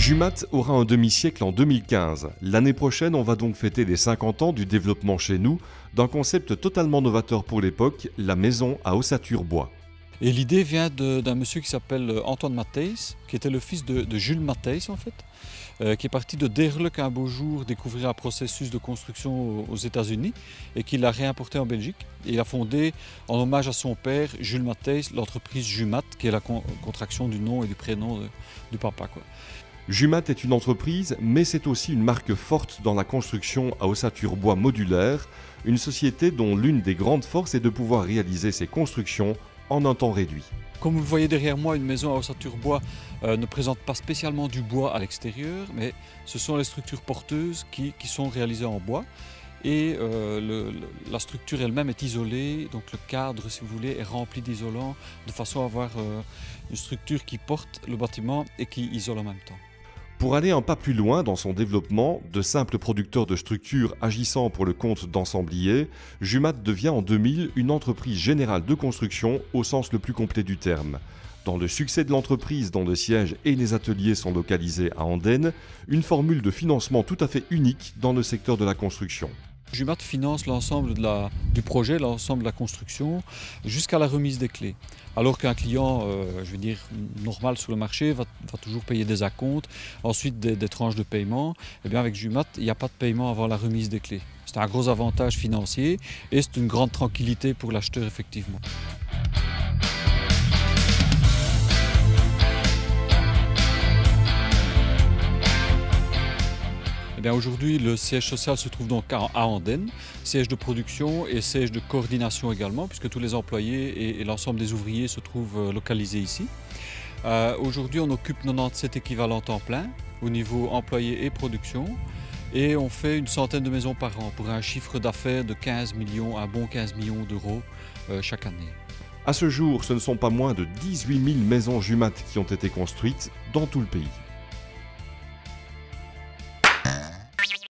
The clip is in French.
Jumat aura un demi-siècle en 2015. L'année prochaine, on va donc fêter les 50 ans du développement chez nous d'un concept totalement novateur pour l'époque, la maison à ossature bois. Et l'idée vient d'un monsieur qui s'appelle Antoine Matthijs, qui était le fils de Jules Matthijs en fait, qui est parti de Deerlijk un beau jour découvrir un processus de construction aux États-Unis et qui l'a réimporté en Belgique. Et il a fondé, en hommage à son père, Jules Matthijs, l'entreprise Jumat, qui est la contraction du nom et du prénom du papa, quoi. Jumat est une entreprise, mais c'est aussi une marque forte dans la construction à ossature bois modulaire, une société dont l'une des grandes forces est de pouvoir réaliser ses constructions en un temps réduit. Comme vous le voyez derrière moi, une maison à ossature bois ne présente pas spécialement du bois à l'extérieur, mais ce sont les structures porteuses qui sont réalisées en bois. Et la structure elle-même est isolée, donc le cadre, si vous voulez, est rempli d'isolants, de façon à avoir une structure qui porte le bâtiment et qui isole en même temps. Pour aller un pas plus loin dans son développement, de simple producteur de structures agissant pour le compte d'ensembliers, Jumat devient en 2000 une entreprise générale de construction au sens le plus complet du terme. Dans le succès de l'entreprise dont le siège et les ateliers sont localisés à Andenne, une formule de financement tout à fait unique dans le secteur de la construction. Jumat finance l'ensemble du projet, l'ensemble de la construction, jusqu'à la remise des clés. Alors qu'un client, normal sur le marché, va toujours payer des acomptes, ensuite des tranches de paiement. Et bien avec Jumat, il n'y a pas de paiement avant la remise des clés. C'est un gros avantage financier et c'est une grande tranquillité pour l'acheteur effectivement. Aujourd'hui, le siège social se trouve donc à Andenne, siège de production et siège de coordination également, puisque tous les employés et l'ensemble des ouvriers se trouvent localisés ici. Aujourd'hui, on occupe 97 équivalents temps plein au niveau employés et production, et on fait une centaine de maisons par an pour un chiffre d'affaires de 15 millions, un bon 15 millions d'euros chaque année. À ce jour, ce ne sont pas moins de 18 000 maisons Jumat qui ont été construites dans tout le pays.